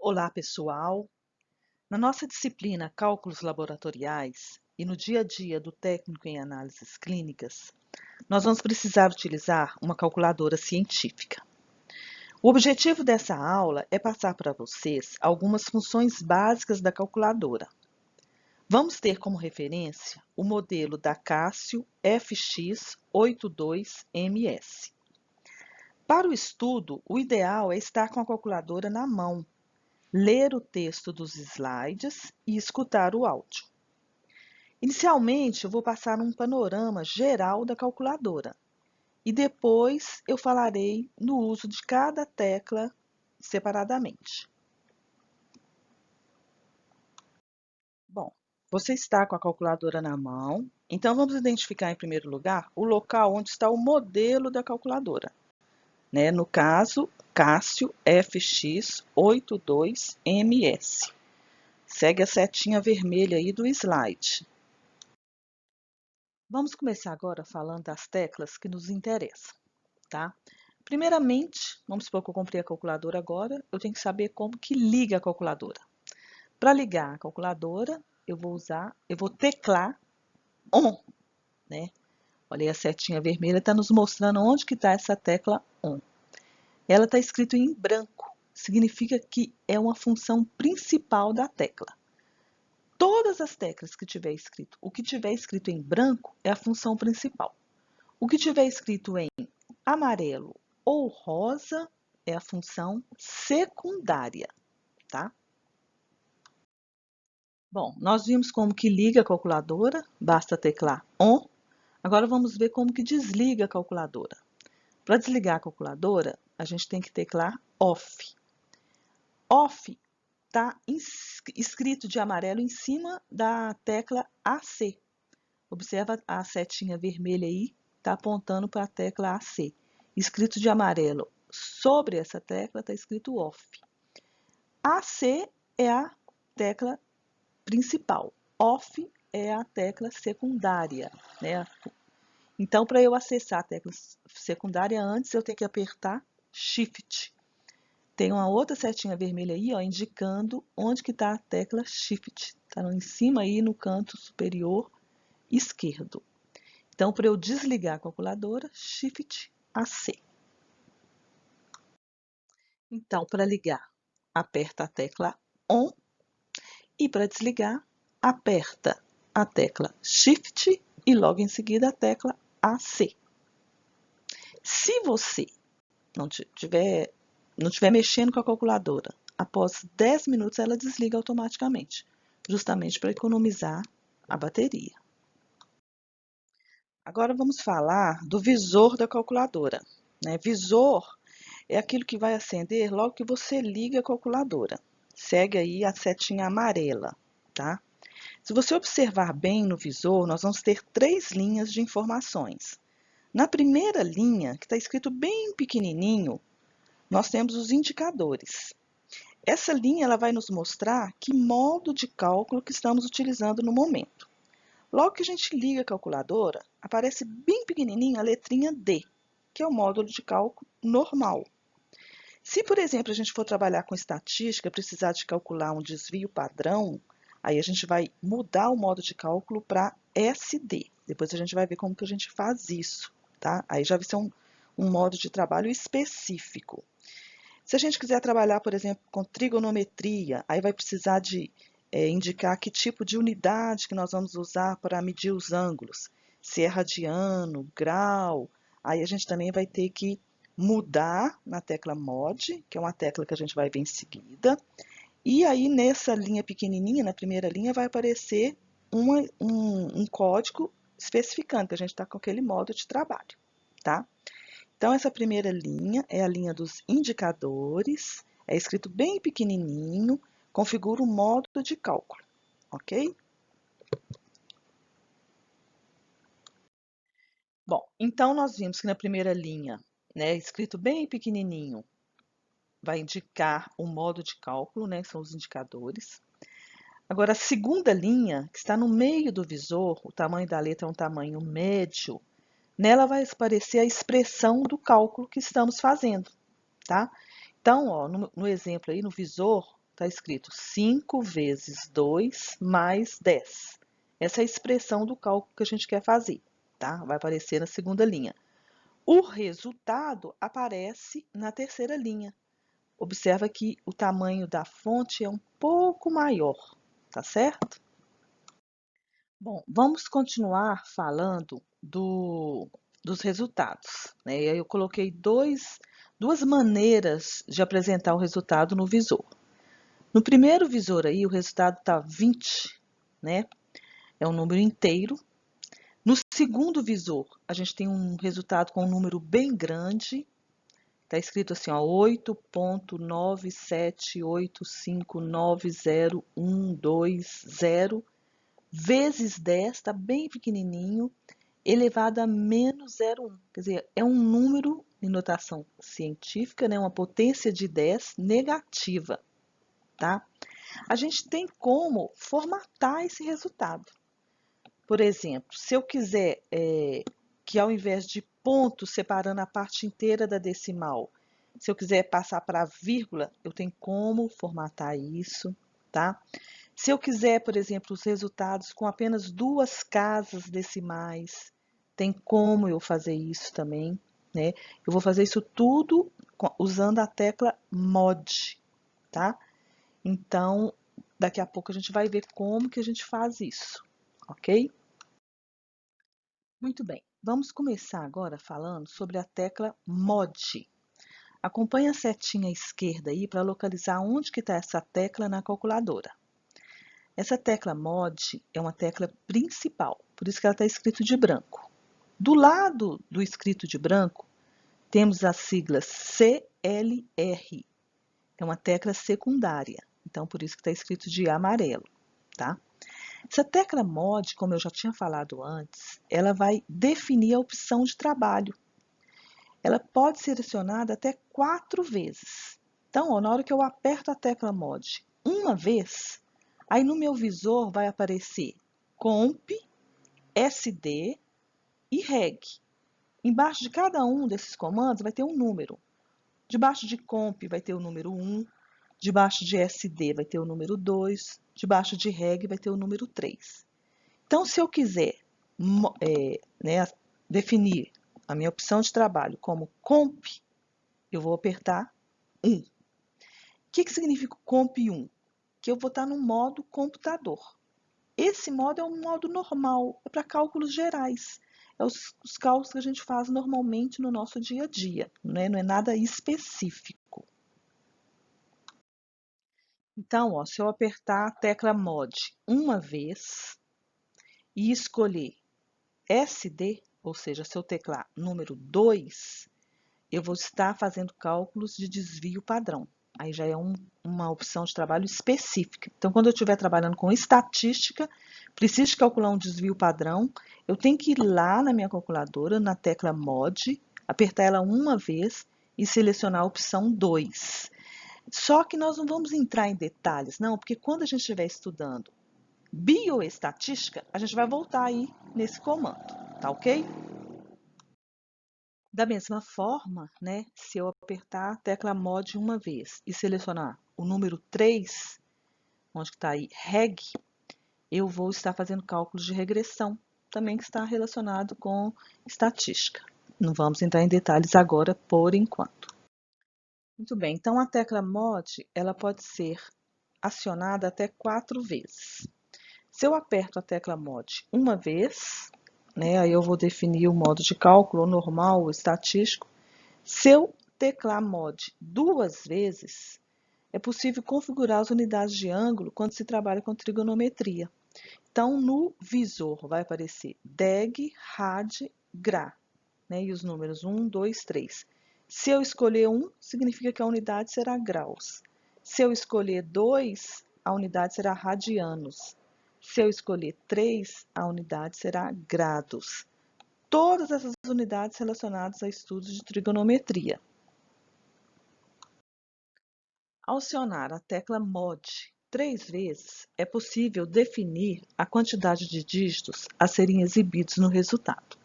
Olá, pessoal! Na nossa disciplina Cálculos Laboratoriais e no dia a dia do técnico em análises clínicas, nós vamos precisar utilizar uma calculadora científica. O objetivo dessa aula é passar para vocês algumas funções básicas da calculadora. Vamos ter como referência o modelo da Casio FX82MS. Para o estudo, o ideal é estar com a calculadora na mão, ler o texto dos slides e escutar o áudio. Inicialmente, eu vou passar um panorama geral da calculadora e depois eu falarei no uso de cada tecla separadamente. Bom, você está com a calculadora na mão, então vamos identificar em primeiro lugar o local onde está o modelo da calculadora. No caso, Casio FX82MS. Segue a setinha vermelha aí do slide. Vamos começar agora falando das teclas que nos interessam, tá? Primeiramente, vamos supor que eu comprei a calculadora agora, eu tenho que saber como que liga a calculadora. Para ligar a calculadora, eu vou teclar ON, né? Olha aí, a setinha vermelha está nos mostrando onde que está essa tecla ON. Ela está escrita em branco, significa que é uma função principal da tecla. Todas as teclas que tiver escrito, o que tiver escrito em branco é a função principal. O que tiver escrito em amarelo ou rosa é a função secundária, tá? Bom, nós vimos como que liga a calculadora, basta teclar ON. Agora vamos ver como que desliga a calculadora. Para desligar a calculadora, a gente tem que teclar OFF. OFF está escrito de amarelo em cima da tecla AC. Observa a setinha vermelha aí, está apontando para a tecla AC. Escrito de amarelo sobre essa tecla está escrito OFF. AC é a tecla principal, OFF é a tecla secundária, né? Então, para eu acessar a tecla secundária, antes eu tenho que apertar Shift. Tem uma outra setinha vermelha aí, ó, indicando onde que está a tecla Shift. Está em cima aí no canto superior esquerdo. Então, para eu desligar a calculadora, Shift AC. Então, para ligar, aperta a tecla ON e para desligar, aperta a tecla Shift e logo em seguida a tecla AC. Se você não estiver mexendo com a calculadora, após 10 minutos ela desliga automaticamente, justamente para economizar a bateria. Agora vamos falar do visor da calculadora. Visor é aquilo que vai acender logo que você liga a calculadora. Segue aí a setinha amarela, tá? Se você observar bem no visor, nós vamos ter 3 linhas de informações. Na primeira linha, que está escrito bem pequenininho, nós temos os indicadores. Essa linha ela vai nos mostrar que modo de cálculo que estamos utilizando no momento. Logo que a gente liga a calculadora, aparece bem pequenininho a letrinha D, que é o módulo de cálculo normal. Se, por exemplo, a gente for trabalhar com estatística, precisar de calcular um desvio padrão, aí a gente vai mudar o modo de cálculo para SD. Depois a gente vai ver como que a gente faz isso, tá? Aí já vai ser um modo de trabalho específico. Se a gente quiser trabalhar, por exemplo, com trigonometria, aí vai precisar de indicar que tipo de unidade que nós vamos usar para medir os ângulos. Se é radiano, grau, aí a gente também vai ter que mudar na tecla Mod, que é uma tecla que a gente vai ver em seguida. E aí, nessa linha pequenininha, na primeira linha, vai aparecer um código especificando que a gente está com aquele modo de trabalho, tá? Então, essa primeira linha é a linha dos indicadores, é escrito bem pequenininho, configura o modo de cálculo, ok? Bom, então nós vimos que na primeira linha, escrito bem pequenininho, vai indicar o modo de cálculo, são os indicadores. Agora, a segunda linha, que está no meio do visor, o tamanho da letra é um tamanho médio, nela vai aparecer a expressão do cálculo que estamos fazendo, tá? Então, ó, no exemplo aí, no visor, está escrito 5 vezes 2 mais 10. Essa é a expressão do cálculo que a gente quer fazer, tá? Vai aparecer na segunda linha. O resultado aparece na terceira linha. Observa que o tamanho da fonte é um pouco maior, tá certo? Bom, vamos continuar falando dos resultados, né? E aí eu coloquei duas maneiras de apresentar o resultado no visor. No primeiro visor aí, o resultado está 20, né? É um número inteiro. No segundo visor, a gente tem um resultado com um número bem grande. Está escrito assim, ó, 8,978590120 vezes 10, está bem pequenininho, elevado a menos 0,1. Quer dizer, é um número em notação científica, né, uma potência de 10 negativa, tá? A gente tem como formatar esse resultado. Por exemplo, se eu quiser que ao invés de ponto separando a parte inteira da decimal, se eu quiser passar para vírgula, eu tenho como formatar isso, tá? Se eu quiser, por exemplo, os resultados com apenas 2 casas decimais, tem como eu fazer isso também, né? Eu vou fazer isso tudo usando a tecla MOD, tá? Então, daqui a pouco a gente vai ver como que a gente faz isso, ok? Muito bem, vamos começar agora falando sobre a tecla MOD. Acompanhe a setinha à esquerda aí para localizar onde que está essa tecla na calculadora. Essa tecla MOD é uma tecla principal, por isso que ela está escrito de branco. Do lado do escrito de branco, temos as siglas CLR, é uma tecla secundária, então por isso que está escrito de amarelo, tá? Essa tecla MOD, como eu já tinha falado antes, ela vai definir a opção de trabalho. Ela pode ser acionada até 4 vezes. Então, ó, na hora que eu aperto a tecla MOD uma vez, aí no meu visor vai aparecer COMP, SD e REG. Embaixo de cada um desses comandos vai ter um número. Debaixo de COMP vai ter o número 1, debaixo de SD vai ter o número 2, debaixo de REG vai ter o número 3. Então, se eu quiser né, definir a minha opção de trabalho como COMP, eu vou apertar 1. O que significa COMP 1? Que eu vou estar no modo computador. Esse modo é um modo normal, é para cálculos gerais. É os cálculos que a gente faz normalmente no nosso dia a dia, né? Não é nada específico. Então, ó, se eu apertar a tecla MOD uma vez e escolher SD, ou seja, se eu teclar número 2, eu vou estar fazendo cálculos de desvio padrão. Aí já é uma opção de trabalho específica. Então, quando eu estiver trabalhando com estatística, preciso calcular um desvio padrão, eu tenho que ir lá na minha calculadora, na tecla MOD, apertar ela uma vez e selecionar a opção 2. Só que nós não vamos entrar em detalhes, não, porque quando a gente estiver estudando bioestatística, a gente vai voltar aí nesse comando, tá ok? Da mesma forma, né, se eu apertar a tecla MOD uma vez e selecionar o número 3, onde está aí REG, eu vou estar fazendo cálculos de regressão, também que está relacionado com estatística. Não vamos entrar em detalhes agora, por enquanto. Muito bem, então a tecla MOD, ela pode ser acionada até 4 vezes. Se eu aperto a tecla MOD uma vez, né, aí eu vou definir o modo de cálculo, normal ou estatístico. Se eu teclar MOD 2 vezes, é possível configurar as unidades de ângulo quando se trabalha com trigonometria. Então, no visor vai aparecer DEG, RAD, GRA, né, e os números 1, 2, 3. Se eu escolher 1, significa que a unidade será graus. Se eu escolher 2, a unidade será radianos. Se eu escolher 3, a unidade será grados. Todas essas unidades relacionadas a estudos de trigonometria. Ao acionar a tecla MOD 3 vezes, é possível definir a quantidade de dígitos a serem exibidos no resultado.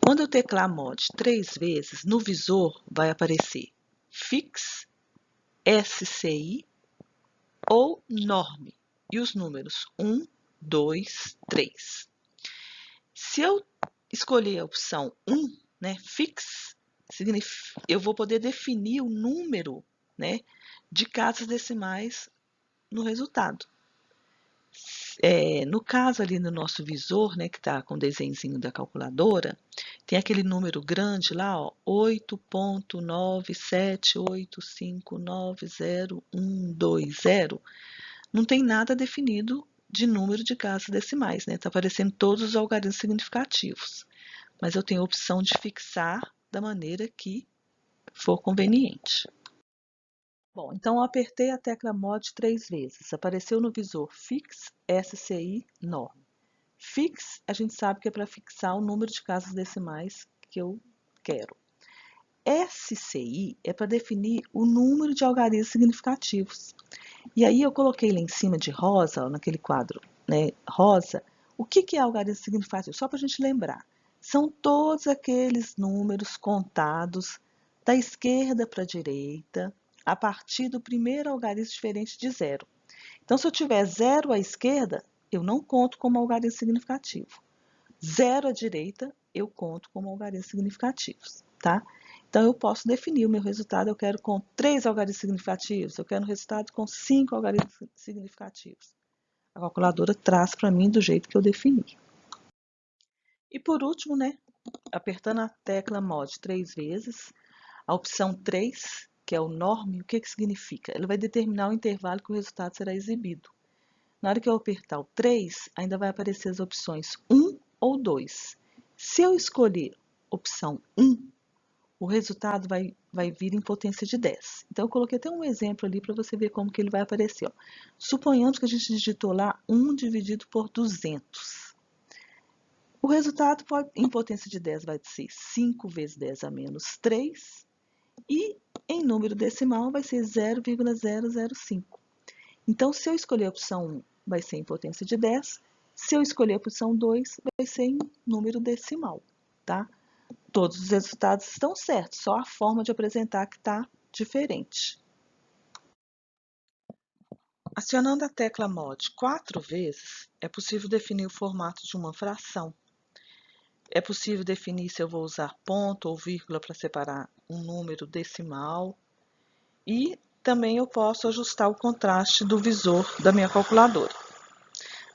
Quando eu teclar MOD 3 vezes, no visor vai aparecer FIX, SCI ou norme. E os números 1, 2, 3. Se eu escolher a opção 1, né, fix, eu vou poder definir o número, né, de casas decimais no resultado. No caso ali no nosso visor, né, que está com o desenhozinho da calculadora, tem aquele número grande lá, ó, 8.978590120. Não tem nada definido de número de casas decimais, né? Está aparecendo todos os algarismos significativos. Mas eu tenho a opção de fixar da maneira que for conveniente. Bom, então eu apertei a tecla Mod 3 vezes. Apareceu no visor Fix, SCI, Norm. Fix, a gente sabe que é para fixar o número de casas decimais que eu quero. SCI é para definir o número de algarismos significativos. E aí eu coloquei lá em cima de rosa, ó, naquele quadro, né, rosa, o que é algarismo significativo? Só para a gente lembrar. São todos aqueles números contados da esquerda para a direita, a partir do primeiro algarismo diferente de zero. Então, se eu tiver zero à esquerda, eu não conto como algarismo significativo. Zero à direita, eu conto como algarismos significativos, tá? Então, eu posso definir o meu resultado, eu quero com 3 algarismos significativos, eu quero um resultado com 5 algarismos significativos. A calculadora traz para mim do jeito que eu defini. E por último, né, apertando a tecla Mod 3 vezes, a opção 3, que é o norme, o que significa? Ele vai determinar o intervalo que o resultado será exibido. Na hora que eu apertar o 3, ainda vai aparecer as opções 1 ou 2. Se eu escolher opção 1, o resultado vai vir em potência de 10. Então, eu coloquei até um exemplo ali para você ver como que ele vai aparecer. Ó. Suponhamos que a gente digitou lá 1 dividido por 200. O resultado em potência de 10 vai ser 5 vezes 10 a menos 3 e em número decimal vai ser 0,005. Então, se eu escolher a opção 1, vai ser em potência de 10. Se eu escolher a opção 2, vai ser em número decimal, tá? Todos os resultados estão certos, só a forma de apresentar que está diferente. Acionando a tecla Mod 4 vezes, é possível definir o formato de uma fração. É possível definir se eu vou usar ponto ou vírgula para separar um número decimal. E também eu posso ajustar o contraste do visor da minha calculadora.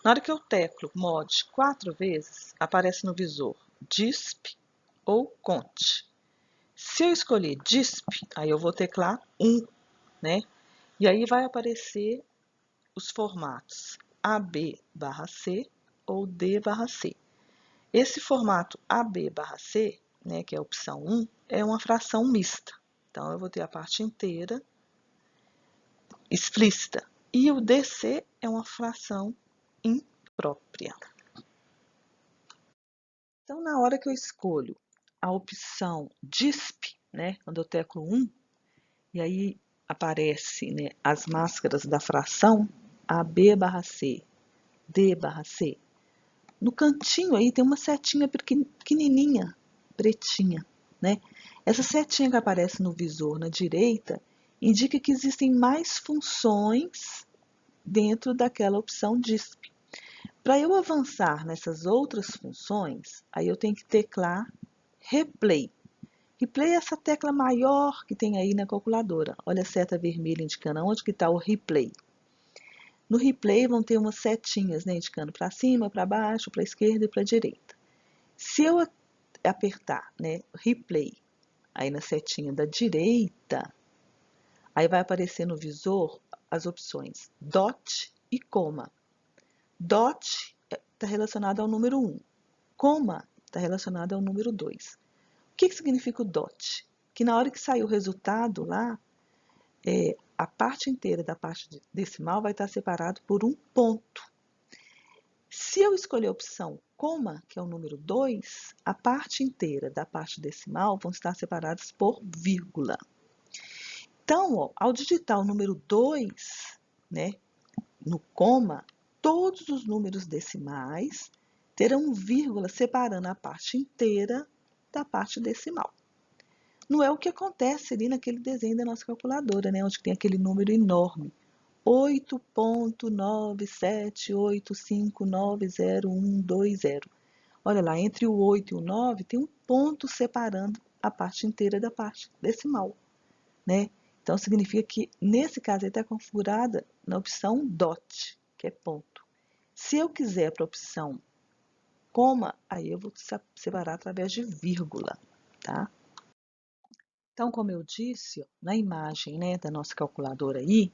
Na hora que eu teclo Mod 4 vezes, aparece no visor DISP ou CONT. Se eu escolher DISP, aí eu vou teclar 1, né? E aí vai aparecer os formatos AB/C ou D/C. Esse formato AB/C, né, que é a opção 1, é uma fração mista. Então, eu vou ter a parte inteira explícita. E o DC é uma fração imprópria. Então, na hora que eu escolho a opção DISP, né, quando eu teclo 1, e aí aparece, né, as máscaras da fração AB/C, D/C. No cantinho aí tem uma setinha pequenininha, pretinha, né? Essa setinha que aparece no visor na direita indica que existem mais funções dentro daquela opção DISP. Para eu avançar nessas outras funções, aí eu tenho que teclar Replay. Replay é essa tecla maior que tem aí na calculadora. Olha a seta vermelha indicando onde que está o Replay. No Replay vão ter umas setinhas, né, indicando para cima, para baixo, para a esquerda e para a direita. Se eu apertar, né, Replay, aí na setinha da direita, aí vai aparecer no visor as opções DOT e coma. DOT está relacionado ao número 1. Coma está relacionado ao número 2. O que significa o DOT? Que na hora que sair o resultado lá, a parte inteira da parte decimal vai estar separado por um ponto. Se eu escolher a opção coma, que é o número 2, a parte inteira da parte decimal vão estar separadas por vírgula. Então, ó, ao digitar o número 2, né, no coma, todos os números decimais terão vírgula separando a parte inteira da parte decimal. Não é o que acontece ali naquele desenho da nossa calculadora, né, onde tem aquele número enorme. 8,978590120. Olha lá, entre o 8 e o 9 tem um ponto separando a parte inteira da parte decimal, né? Então, significa que, nesse caso, ele está configurada na opção DOT, que é ponto. Se eu quiser para a opção coma, aí eu vou separar através de vírgula, tá? Então, como eu disse, ó, na imagem, né, da nossa calculadora aí,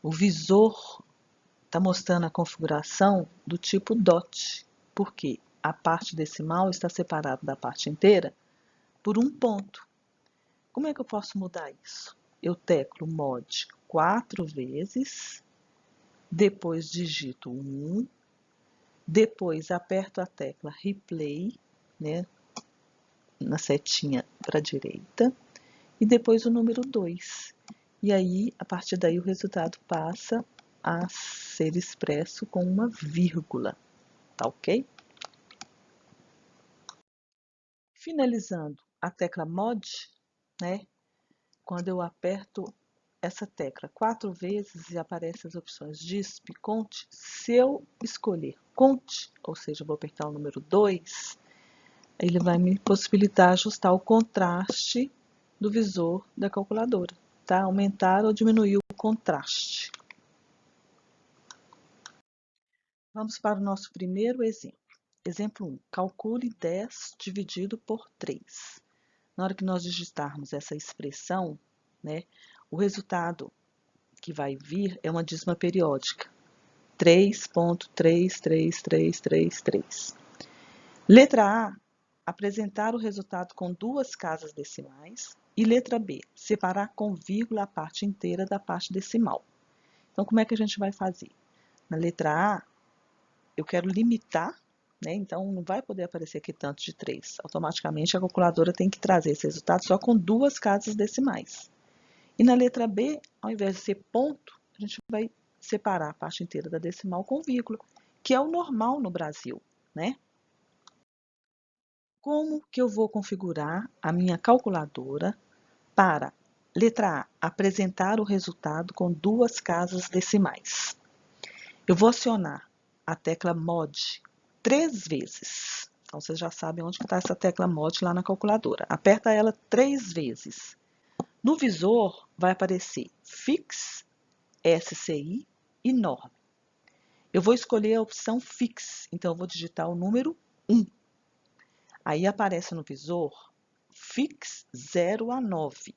o visor está mostrando a configuração do tipo DOT, porque a parte decimal está separada da parte inteira por um ponto. Como é que eu posso mudar isso? Eu teclo mod 4 vezes, depois digito 1, depois aperto a tecla replay, né, na setinha para a direita, e depois o número 2. E aí, a partir daí, o resultado passa a ser expresso com uma vírgula, tá ok? Finalizando a tecla mod, né? Quando eu aperto essa tecla 4 vezes e aparecem as opções DISP, CONT, se eu escolher CONT, ou seja, eu vou apertar o número 2, ele vai me possibilitar ajustar o contraste do visor da calculadora, tá? Aumentar ou diminuir o contraste. Vamos para o nosso primeiro exemplo. Exemplo 1. Calcule 10 dividido por 3. Na hora que nós digitarmos essa expressão, né, o resultado que vai vir é uma dízima periódica. 3,33333. Letra A, apresentar o resultado com duas casas decimais. E letra B, separar com vírgula a parte inteira da parte decimal. Então, como é que a gente vai fazer? Na letra A, eu quero limitar, né? Então, não vai poder aparecer aqui tanto de 3. Automaticamente, a calculadora tem que trazer esse resultado só com duas casas decimais. E na letra B, ao invés de ser ponto, a gente vai separar a parte inteira da decimal com vírgula, que é o normal no Brasil, né? Como que eu vou configurar a minha calculadora para, letra A, apresentar o resultado com duas casas decimais? Eu vou acionar a tecla mod 3 vezes. Então, vocês já sabem onde está essa tecla mod lá na calculadora. Aperta ela 3 vezes. No visor vai aparecer Fix, SCI e Norm. Eu vou escolher a opção Fix, então eu vou digitar o número 1. Aí aparece no visor Fix 0 a 9.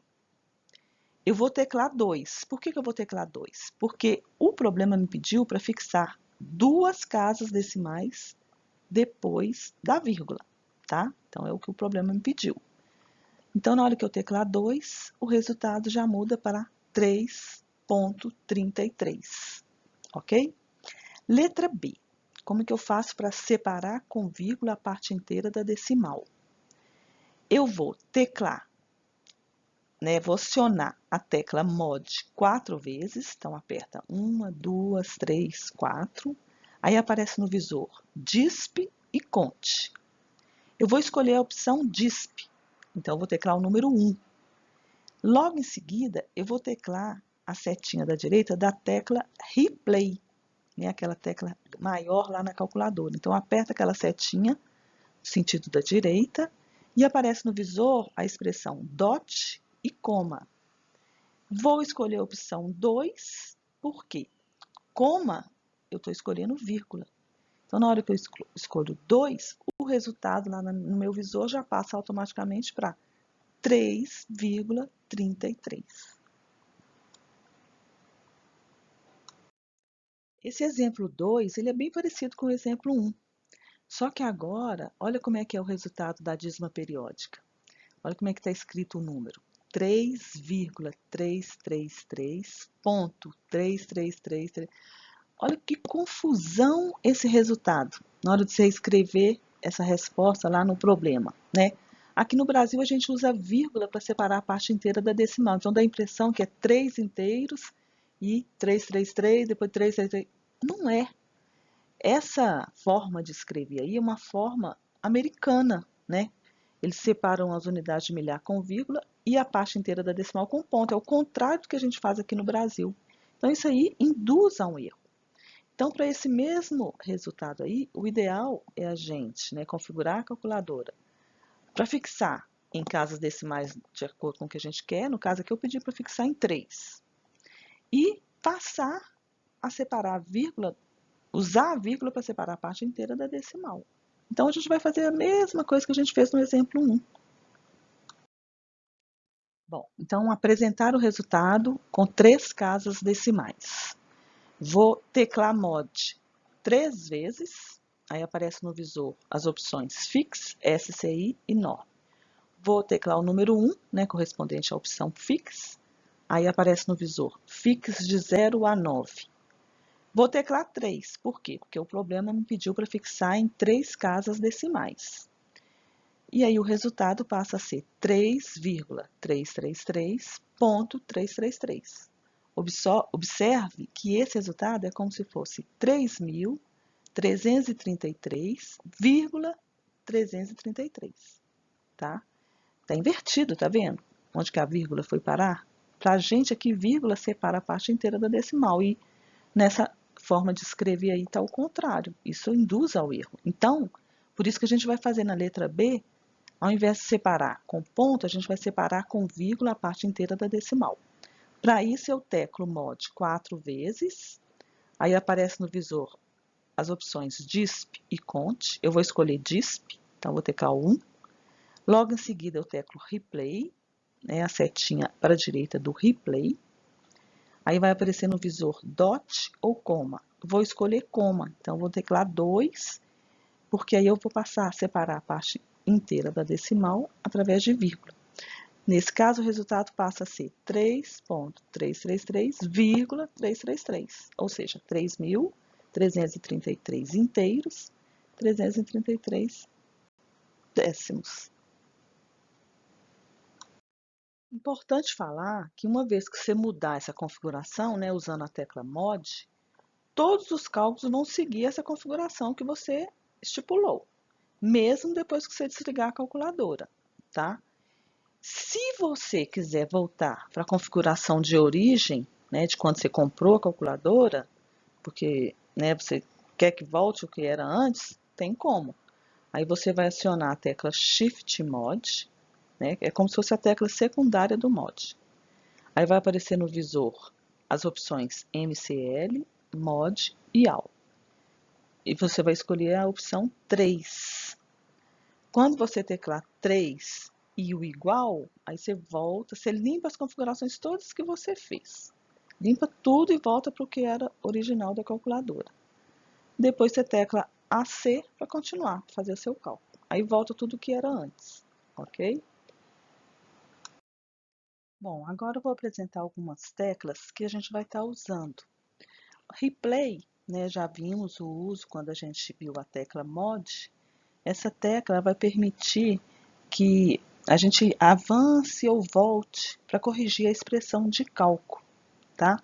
Eu vou teclar 2. Por que eu vou teclar 2? Porque o problema me pediu para fixar duas casas decimais depois da vírgula, tá? Então, é o que o problema me pediu. Então, na hora que eu teclar 2, o resultado já muda para 3,33, ok? Letra B. Como que eu faço para separar com vírgula a parte inteira da decimal? Eu vou teclar, né? Vou acionar a tecla mod 4 vezes. Então, aperta 1, 2, 3, 4. Aí aparece no visor DISP e CONT. Eu vou escolher a opção DISP. Então, eu vou teclar o número 1. Logo em seguida, eu vou teclar a setinha da direita da tecla Replay, né? Aquela tecla maior lá na calculadora. Então, aperta aquela setinha, sentido da direita, e aparece no visor a expressão DOT e coma. Vou escolher a opção 2, por quê? Coma, eu estou escolhendo vírgula. Então, na hora que eu escolho 2, o resultado lá no meu visor já passa automaticamente para 3,33. Esse exemplo 2, ele é bem parecido com o exemplo 1. Só que agora, olha como é que é o resultado da dízima periódica. Olha como é que está escrito o número. 3,333.3333. Olha que confusão esse resultado, na hora de você escrever essa resposta lá no problema, né? Aqui no Brasil a gente usa vírgula para separar a parte inteira da decimal. Então dá a impressão que é 3 inteiros e 333, depois 333. Não é. Essa forma de escrever aí é uma forma americana, né? Eles separam as unidades de milhar com vírgula e a parte inteira da decimal com ponto. É o contrário do que a gente faz aqui no Brasil. Então, isso aí induz a um erro. Então, para esse mesmo resultado aí, o ideal é a gente, né, configurar a calculadora para fixar em casas decimais de acordo com o que a gente quer. No caso aqui, eu pedi para fixar em 3. E passar a separar a vírgula, usar a vírgula para separar a parte inteira da decimal. Então, a gente vai fazer a mesma coisa que a gente fez no exemplo 1. Bom, então apresentar o resultado com 3 casas decimais. Vou teclar mod 3 vezes, aí aparece no visor as opções Fix, SCI e NOR. Vou teclar o número 1, né, correspondente à opção Fix, aí aparece no visor Fix de 0 a 9. Vou teclar 3, por quê? Porque o problema me pediu para fixar em 3 casas decimais. E aí o resultado passa a ser 3,333.333. Observe que esse resultado é como se fosse 3.333,333, tá? Tá invertido, tá vendo? Onde que a vírgula foi parar? Para a gente aqui, vírgula separa a parte inteira da decimal e nessa forma de escrever aí está o contrário. Isso induz ao erro. Então, por isso que a gente vai fazer na letra B, ao invés de separar com ponto, a gente vai separar com vírgula a parte inteira da decimal. Para isso, eu teclo mod 4 vezes, aí aparece no visor as opções DISP e CONT. Eu vou escolher DISP, então vou teclar o 1. Logo em seguida, eu teclo Replay, né, a setinha para a direita do Replay. Aí vai aparecer no visor dot ou coma. Vou escolher coma, então vou teclar 2, porque aí eu vou passar a separar a parte inteira da decimal através de vírgula. Nesse caso, o resultado passa a ser 3.333,333, ou seja, 3.333 inteiros, 333 décimos. Importante falar que uma vez que você mudar essa configuração, né, usando a tecla mod, todos os cálculos vão seguir essa configuração que você estipulou, mesmo depois que você desligar a calculadora, tá? Se você quiser voltar para a configuração de origem, né, de quando você comprou a calculadora, porque, né, você quer que volte o que era antes, tem como. Aí você vai acionar a tecla Shift Mod, né, é como se fosse a tecla secundária do mod. Aí vai aparecer no visor as opções MCL, Mod e AL. E você vai escolher a opção 3. Quando você teclar 3 e o igual, aí você volta, você limpa as configurações todas que você fez. Limpa tudo e volta para o que era original da calculadora. Depois você tecla AC para continuar, fazer o seu cálculo. Aí volta tudo o que era antes, ok? Bom, agora eu vou apresentar algumas teclas que a gente vai estar usando. Replay, né, já vimos o uso quando a gente viu a tecla Mod. Essa tecla vai permitir que a gente avance ou volte para corrigir a expressão de cálculo, tá?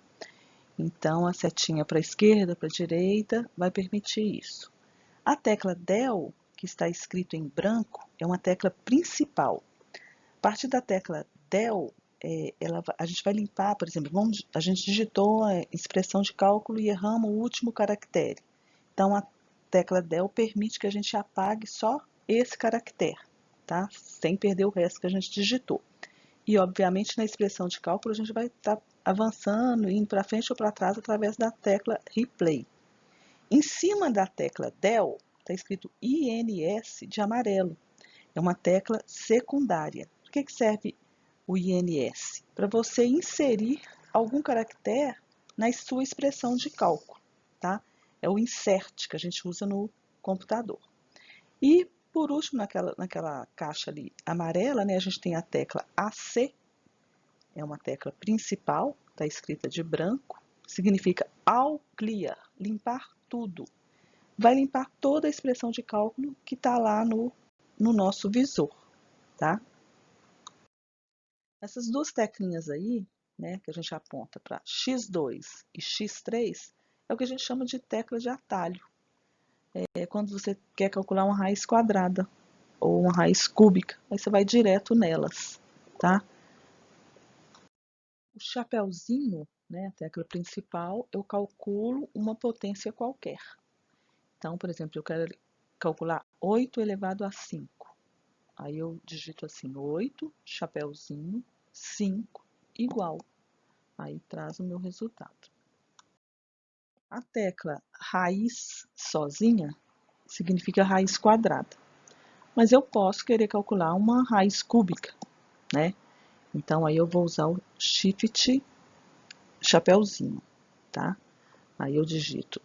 Então, a setinha para a esquerda, para a direita, vai permitir isso. A tecla Del, que está escrito em branco, é uma tecla principal. A partir da tecla Del, a gente vai limpar, por exemplo, a gente digitou a expressão de cálculo e erramos o último caractere. Então, a tecla Del permite que a gente apague só esse caractere, tá? Sem perder o resto que a gente digitou. E, obviamente, na expressão de cálculo, a gente vai estar avançando, indo para frente ou para trás através da tecla Replay. Em cima da tecla Del, está escrito INS de amarelo. É uma tecla secundária. Para que serve o INS? Para você inserir algum caractere na sua expressão de cálculo, tá? É o insert que a gente usa no computador. E, por último, naquela caixa ali amarela, né, a gente tem a tecla AC, é uma tecla principal, está escrita de branco, significa all clear, limpar tudo. Vai limpar toda a expressão de cálculo que está lá no nosso visor, tá? Essas duas teclinhas aí, né, que a gente aponta para X2 e X3, é o que a gente chama de tecla de atalho. É quando você quer calcular uma raiz quadrada ou uma raiz cúbica, aí você vai direto nelas, tá? O chapeuzinho, né, a tecla principal, eu calculo uma potência qualquer. Então, por exemplo, eu quero calcular 8 elevado a 5. Aí eu digito assim, 8, chapeuzinho, 5, igual. Aí traz o meu resultado. A tecla raiz sozinha significa raiz quadrada. Mas eu posso querer calcular uma raiz cúbica, né? Então, aí eu vou usar o Shift chapeuzinho, tá? Aí eu digito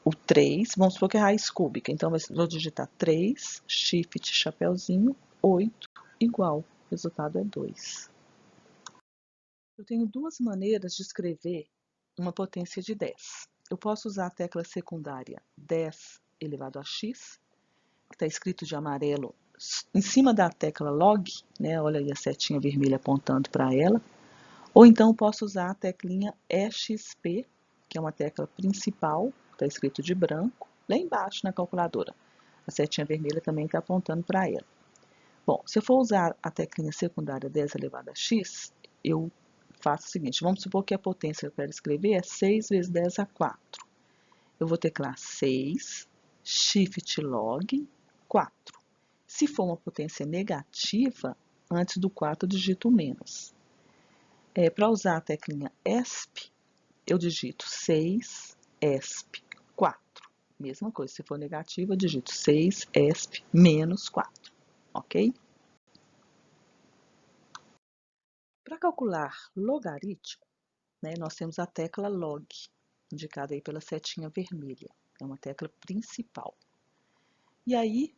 o 3, vamos supor que é raiz cúbica, então eu vou digitar 3, Shift chapeuzinho, 8, igual, o resultado é 2. Eu tenho duas maneiras de escrever uma potência de 10. Eu posso usar a tecla secundária 10 elevado a x, que está escrito de amarelo em cima da tecla log, né? Olha aí a setinha vermelha apontando para ela. Ou então eu posso usar a teclinha EXP, que é uma tecla principal, está escrito de branco, lá embaixo na calculadora. A setinha vermelha também está apontando para ela. Bom, se eu for usar a teclinha secundária 10 elevado a x, eu faço o seguinte, vamos supor que a potência que eu quero escrever é 6 vezes 10 a 4. Eu vou teclar 6, Shift log 4. Se for uma potência negativa, antes do 4 eu digito menos. Para usar a teclinha ESP, eu digito 6, ESP 4. Mesma coisa, se for negativa, eu digito 6, ESP menos 4. Ok? Para calcular logaritmo, né, nós temos a tecla log, indicada aí pela setinha vermelha. É uma tecla principal. E aí,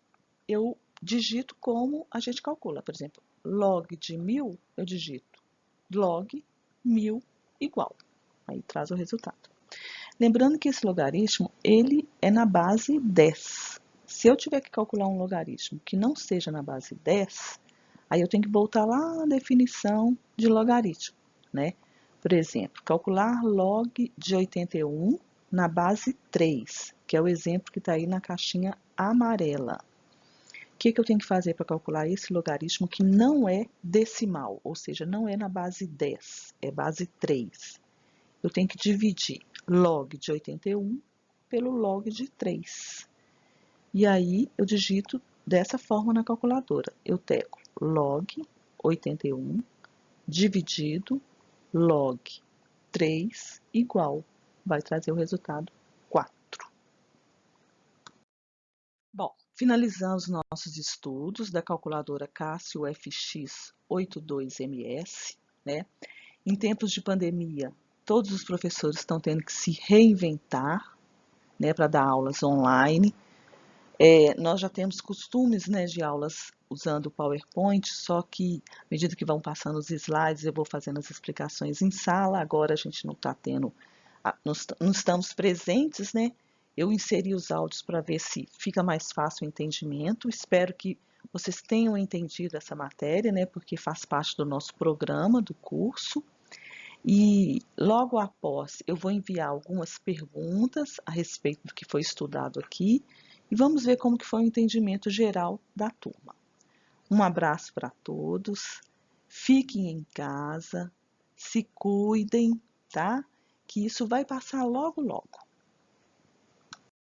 eu digito como a gente calcula. Por exemplo, log de 1000, eu digito log 1000 igual. Aí traz o resultado. Lembrando que esse logaritmo, ele é na base 10. Se eu tiver que calcular um logaritmo que não seja na base 10, aí eu tenho que voltar lá na definição de logaritmo, né? Por exemplo, calcular log de 81 na base 3, que é o exemplo que está aí na caixinha amarela. O que eu tenho que fazer para calcular esse logaritmo que não é decimal, ou seja, não é na base 10, é base 3? Eu tenho que dividir log de 81 pelo log de 3. E aí eu digito dessa forma na calculadora. Eu teclo log 81 dividido log 3 igual. Vai trazer o resultado 4. Bom, finalizamos nossos estudos da calculadora Casio FX 82MS, né? Em tempos de pandemia, todos os professores estão tendo que se reinventar, né, para dar aulas online. Nós já temos costumes, né, de aulas usando o PowerPoint, só que à medida que vão passando os slides, eu vou fazendo as explicações em sala. Agora a gente não está tendo, não estamos presentes, né? Eu inseri os áudios para ver se fica mais fácil o entendimento. Espero que vocês tenham entendido essa matéria, né? Porque faz parte do nosso programa, do curso. E logo após eu vou enviar algumas perguntas a respeito do que foi estudado aqui e vamos ver como que foi o entendimento geral da turma. Um abraço para todos, fiquem em casa, se cuidem, tá? Que isso vai passar logo logo.